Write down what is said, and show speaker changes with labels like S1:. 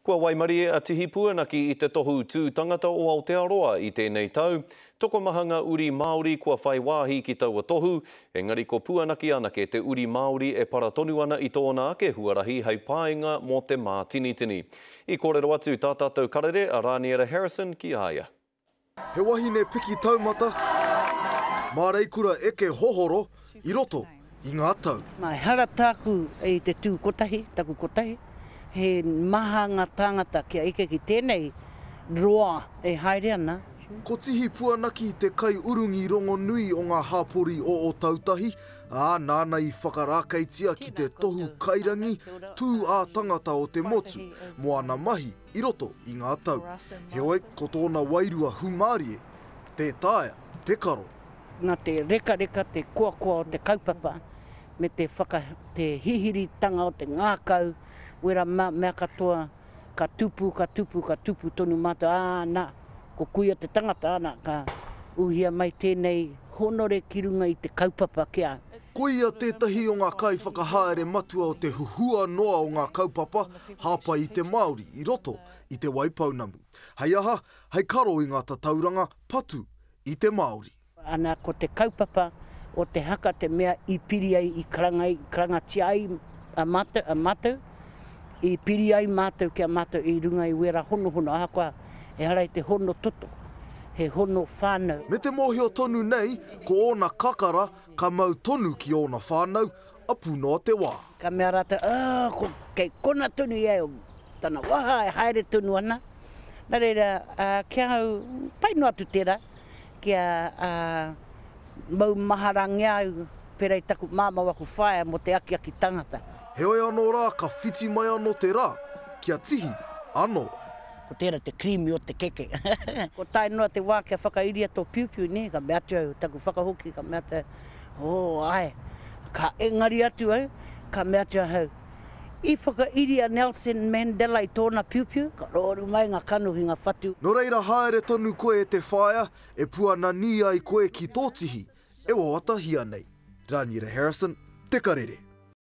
S1: Kua Waimarie a tihi puanaki i te tohu tū tangata o Aotearoa i tēnei tau. Tokomahanga uri Māori kua whai wāhi ki taua tohu, engari ko puanaki anake te uri Māori e paratonu ana i tōna ake huarahi hei pāinga mō te mā tinitini. I kōrero atu tā tātou karere a Raniera Harrison ki Aia.
S2: He wahine piki taumata, mā reikura eke hohoro i roto i ngā tau.
S3: Mai hara tāku e te tū kotahi, taku kotahi. He maha ngā tāngata kia ike ki tēnei roa e haere ana.
S2: Ko tihi puanaki te kai urungi rongo nui o ngā hāpori o tautahi, nāna i whakarākeitia ki te tohu kairangi tū ā tangata o te motu, moana mahi i roto i ngā tau. Heoi, ko tōna wairua humārie, te tāia, te karo.
S3: Nā te reka, te kua o te kaupapa, me te hihiri tanga o te ngākau, wera mea katoa, ka tupu tonu mātou, nā, ko kuia te tangata ana, ka uhia mai tēnei honore ki runga i te kaupapa kia.
S2: Koia tētahi o ngā kai whakahaere matua o te huhua noa o ngā kaupapa, hāpai i te Māori, i roto i te Waipaunamu. Hei aha, hei karo i ngā tatauranga, patu i te Māori.
S3: Ana ko te kaupapa o te haka te mea i piri ai i karanga tiai a mātou, i piri ai mātou kia mātou i runga i wera hono ahakoa, e harai te hono toto, he hono whānau.
S2: Me te mōhio tonu nei, ko ōna kakara ka mau tonu ki ōna whānau, apu noa te wā.
S3: Ka mea rata, ko kei kona tonu i au, tana waha e haere tonu ana. Nā reira, kia hau, paino atu tērā, kia mau maharangi au, pera i taku māma waku whaia mo te aki tangata.
S2: Heoi anō rā, ka whiti mai anō te rā, kia tihi, anō.
S3: Ko tērā te krimi o te keke. Ko tai noa te wā kia whakairia tō piupiu ne, ka mea atu au, taku whakahoki, ka mea atu ai, ka engari atu au, ka mea atu au. I whakairia Nelson Mandela i tōna piupiu, ka roru mai ngā kanuhi ngā whatu.
S2: No reira haere tonu koe e te whaia, e puana ni ai koe ki tō tihi, e o ata hia nei. Raniera Harrison, te karere.